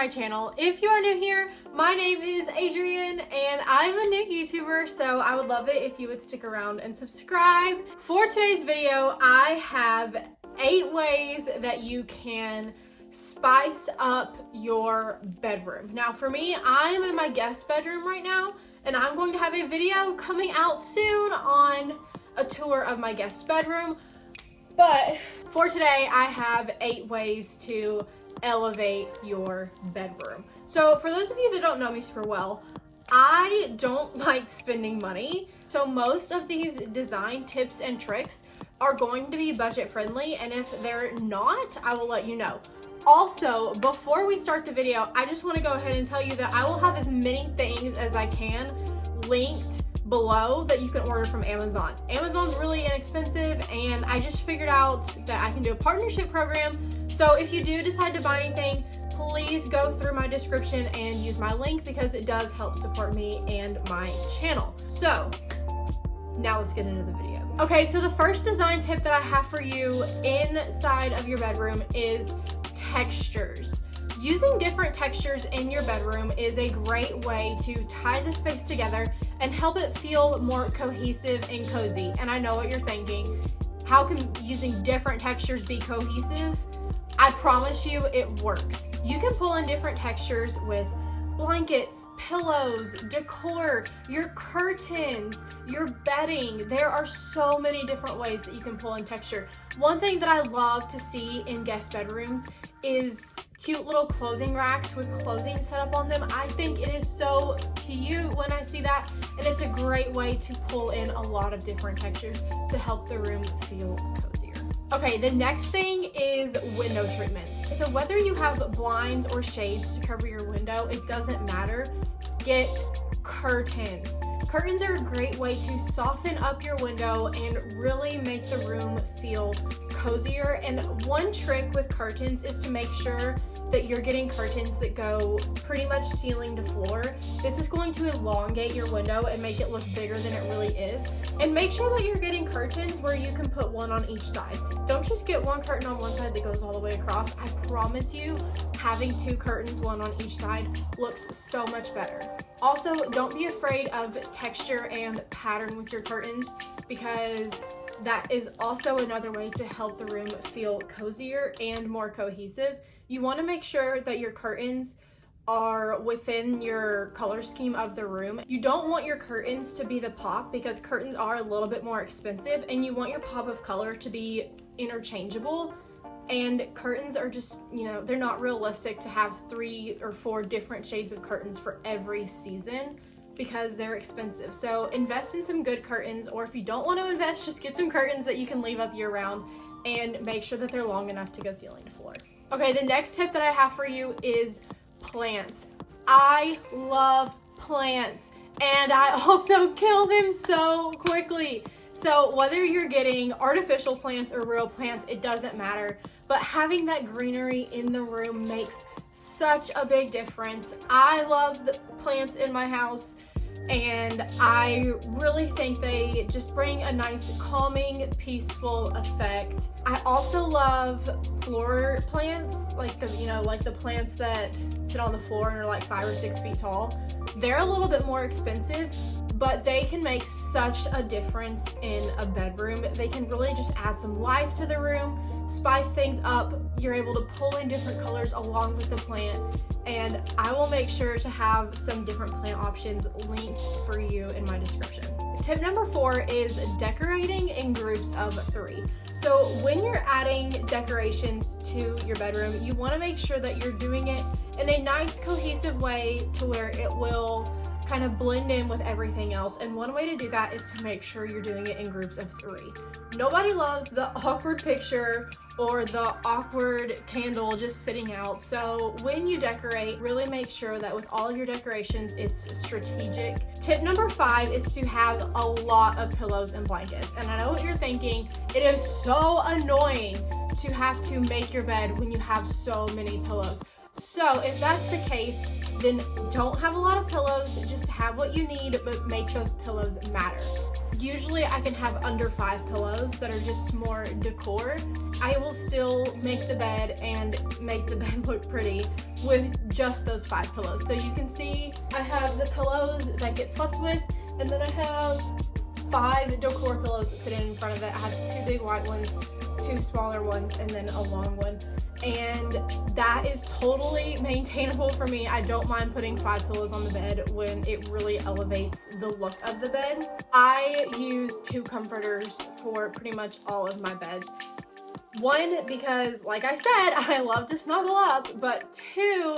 my channel. If you are new here, my name is Adrian and I'm a new YouTuber, so I would love it if you would stick around and subscribe. For today's video, I have 8 ways that you can spice up your bedroom. Now for me, I'm in my guest bedroom right now and I'm going to have a video coming out soon on a tour of my guest bedroom. But for today, I have 8 ways to elevate your bedroom. So for those of you that don't know me super well, I don't like spending money. So most of these design tips and tricks are going to be budget friendly, and if they're not, I will let you know. Also, before we start the video, I just want to go ahead and tell you that I will have as many things as I can linked below that you can order from Amazon. Amazon's really inexpensive, and I just figured out that I can do a partnership program. So if you do decide to buy anything, please go through my description and use my link because it does help support me and my channel. So now let's get into the video. Okay, so the first design tip that I have for you inside of your bedroom is textures. Using different textures in your bedroom is a great way to tie the space together and help it feel more cohesive and cozy. And I know what you're thinking, how can using different textures be cohesive? I promise you it works. You can pull in different textures with blankets, pillows, decor, your curtains, your bedding. There are so many different ways that you can pull in texture. One thing that I love to see in guest bedrooms is cute little clothing racks with clothing set up on them. I think it is so cute when I see that, and it's a great way to pull in a lot of different textures to help the room feel cozier. Okay, the next thing is window treatments. So whether you have blinds or shades to cover your window, it doesn't matter. Get curtains. Curtains are a great way to soften up your window and really make the room feel cozier. And one trick with curtains is to make sure that you're getting curtains that go pretty much ceiling to floor. This is going to elongate your window and make it look bigger than it really is. And make sure that you're getting curtains where you can put one on each side. Don't just get one curtain on one side that goes all the way across. I promise you, having 2 curtains, one on each side, looks so much better. Also, don't be afraid of texture and pattern with your curtains, because that is also another way to help the room feel cozier and more cohesive. You want to make sure that your curtains are within your color scheme of the room. You don't want your curtains to be the pop, because curtains are a little bit more expensive, and you want your pop of color to be interchangeable. And curtains are just, they're not realistic to have 3 or 4 different shades of curtains for every season, because they're expensive. So invest in some good curtains, or if you don't want to invest, just get some curtains that you can leave up year round and make sure that they're long enough to go ceiling to floor. Okay, the next tip that I have for you is plants. I love plants, and I also kill them so quickly. So whether you're getting artificial plants or real plants, it doesn't matter. But having that greenery in the room makes such a big difference. I love the plants in my house, and I really think they just bring a nice calming, peaceful effect. I also love floor plants, like the plants that sit on the floor and are like 5 or 6 feet tall. They're a little bit more expensive, but they can make such a difference in a bedroom. They can really just add some life to the room, spice things up. You're able to pull in different colors along with the plant, and I will make sure to have some different plant options linked for you in my description. Tip number 4 is decorating in groups of 3. So when you're adding decorations to your bedroom, you want to make sure that you're doing it in a nice cohesive way to where it will kind of blend in with everything else. And one way to do that is to make sure you're doing it in groups of 3. Nobody loves the awkward picture or the awkward candle just sitting out. So when you decorate, really make sure that with all of your decorations, it's strategic. Tip number 5 is to have a lot of pillows and blankets. And I know what you're thinking, it is so annoying to have to make your bed when you have so many pillows. So if that's the case, then don't have a lot of pillows, just have have what you need, but make those pillows matter. Usually I can have under 5 pillows that are just more decor. I will still make the bed and make the bed look pretty with just those 5 pillows. So you can see I have the pillows that get slept with, and then I have 5 decor pillows that sit in front of it. I have 2 big white ones, 2 smaller ones, and then a long one. And that is totally maintainable for me. I don't mind putting 5 pillows on the bed when it really elevates the look of the bed. I use 2 comforters for pretty much all of my beds. 1, because like I said, I love to snuggle up, but 2,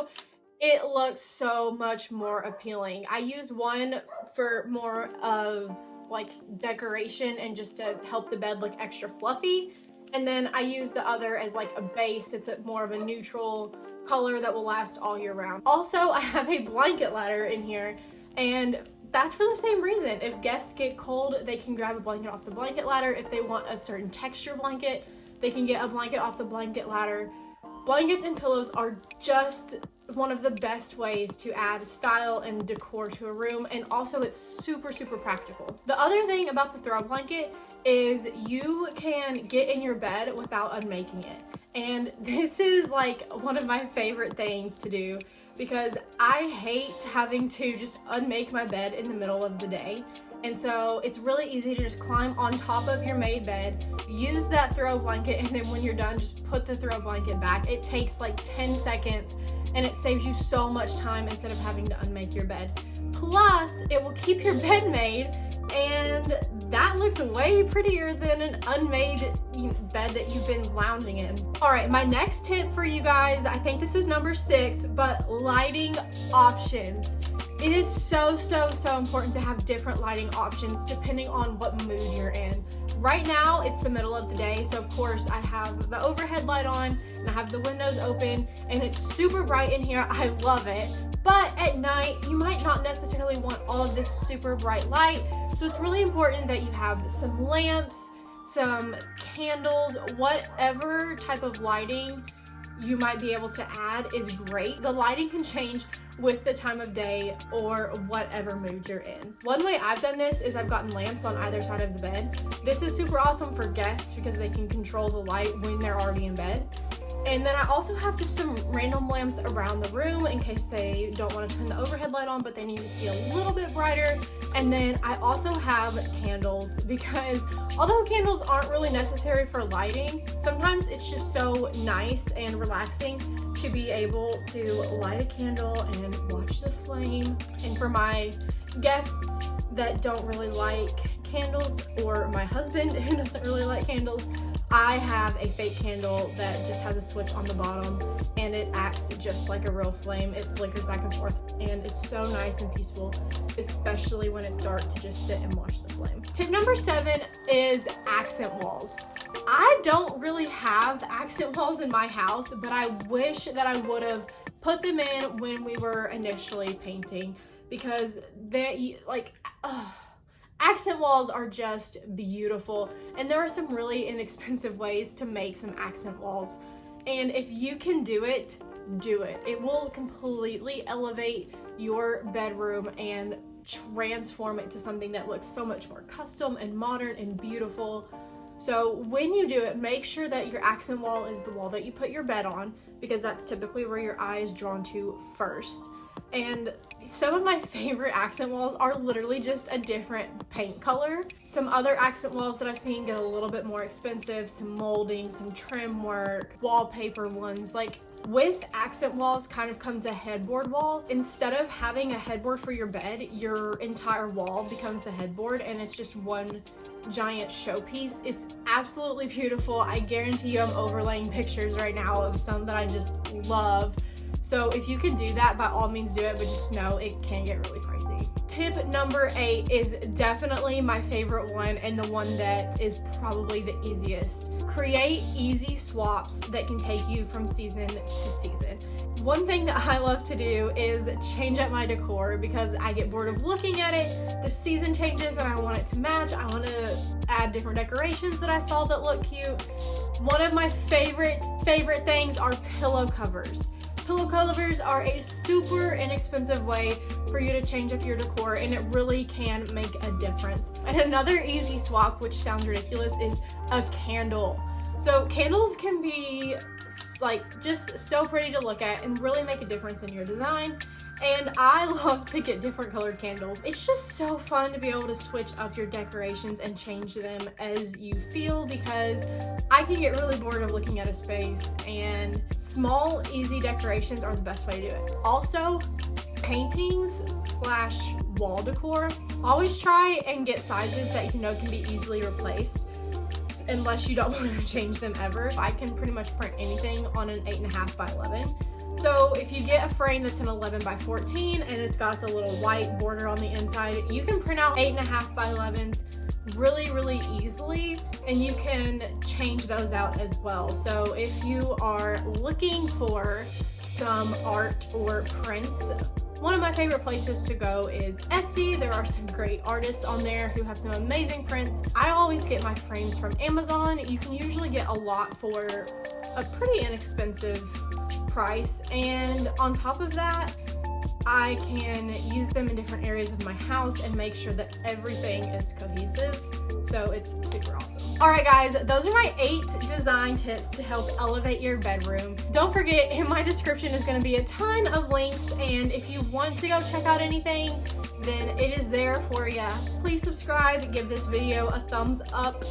it looks so much more appealing. I use 1 for more of like decoration and just to help the bed look extra fluffy. And then I use the other as like a base. It's more of a neutral color that will last all year round. Also, I have a blanket ladder in here, and that's for the same reason. If guests get cold, they can grab a blanket off the blanket ladder. If they want a certain texture blanket, they can get a blanket off the blanket ladder. Blankets and pillows are just one of the best ways to add style and decor to a room, and also it's super, super practical. The other thing about the throw blanket is you can get in your bed without unmaking it. And this is like one of my favorite things to do, because I hate having to just unmake my bed in the middle of the day. And so it's really easy to just climb on top of your made bed, use that throw blanket, and then when you're done, just put the throw blanket back. It takes like 10 seconds and it saves you so much time instead of having to unmake your bed. Plus, it will keep your bed made, and that looks way prettier than an unmade bed that you've been lounging in. All right, my next tip for you guys, I think this is number 6, but lighting options. It is so, so, so important to have different lighting options depending on what mood you're in. Right now, it's the middle of the day, so of course I have the overhead light on and I have the windows open, and it's super bright in here. I love it. But at night, you might not necessarily want all of this super bright light, so it's really important that you have some lamps, some candles, whatever type of lighting you might be able to add is great. The lighting can change with the time of day or whatever mood you're in. One way I've done this is I've gotten lamps on either side of the bed. This is super awesome for guests because they can control the light when they're already in bed. And then I also have just some random lamps around the room in case they don't want to turn the overhead light on, but they need to be a little bit brighter. And then I also have candles, because although candles aren't really necessary for lighting, sometimes it's just so nice and relaxing to be able to light a candle and watch the flame. And for my guests that don't really like candles, or my husband who doesn't really like candles, I have a fake candle that just has a switch on the bottom, and it acts just like a real flame. It flickers back and forth, and it's so nice and peaceful, especially when it's dark, to just sit and watch the flame. Tip number 7 is accent walls. I don't really have accent walls in my house, but I wish that I would have put them in when we were initially painting, because they accent walls are just beautiful, and there are some really inexpensive ways to make some accent walls, and if you can do it, do it. It will completely elevate your bedroom and transform it to something that looks so much more custom and modern and beautiful. So when you do it, make sure that your accent wall is the wall that you put your bed on, because that's typically where your eye is drawn to first. And some of my favorite accent walls are literally just a different paint color. Some other accent walls that I've seen get a little bit more expensive, some molding, some trim work, wallpaper ones. Like, with accent walls kind of comes a headboard wall. Instead of having a headboard for your bed, your entire wall becomes the headboard, and it's just one giant showpiece. It's absolutely beautiful. I guarantee you I'm overlaying pictures right now of some that I just love. So if you can do that, by all means do it, but just know it can get really pricey. Tip number 8 is definitely my favorite one, and the one that is probably the easiest. Create easy swaps that can take you from season to season. One thing that I love to do is change up my decor, because I get bored of looking at it. The season changes and I want it to match. I want to add different decorations that I saw that look cute. One of my favorite things are pillow covers. Pillow covers are a super inexpensive way for you to change up your decor, and it really can make a difference. And another easy swap, which sounds ridiculous, is a candle. So candles can be like just so pretty to look at and really make a difference in your design. And I love to get different colored candles. It's just so fun to be able to switch up your decorations and change them as you feel, because I can get really bored of looking at a space, and small, easy decorations are the best way to do it. Also, paintings / wall decor, always try and get sizes that you know can be easily replaced, unless you don't want to change them ever. I can pretty much print anything on an 8.5 by 11. So if you get a frame that's an 11 by 14 and it's got the little white border on the inside, you can print out 8.5 by 11s really easily, and you can change those out as well. So if you are looking for some art or prints, one of my favorite places to go is Etsy. There are some great artists on there who have some amazing prints. I always get my frames from Amazon. You can usually get a lot for a pretty inexpensive price, and on top of that, I can use them in different areas of my house and make sure that everything is cohesive. So it's super awesome. All right, guys, those are my 8 design tips to help elevate your bedroom. Don't forget, in my description is going to be a ton of links, and if you want to go check out anything, then it is there for you. Please subscribe, give this video a thumbs up,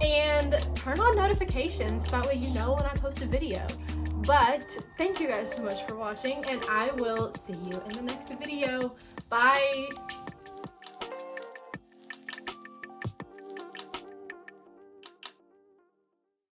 and turn on notifications. That way you know when I post a video. But thank you guys so much for watching, and I will see you in the next video. Bye!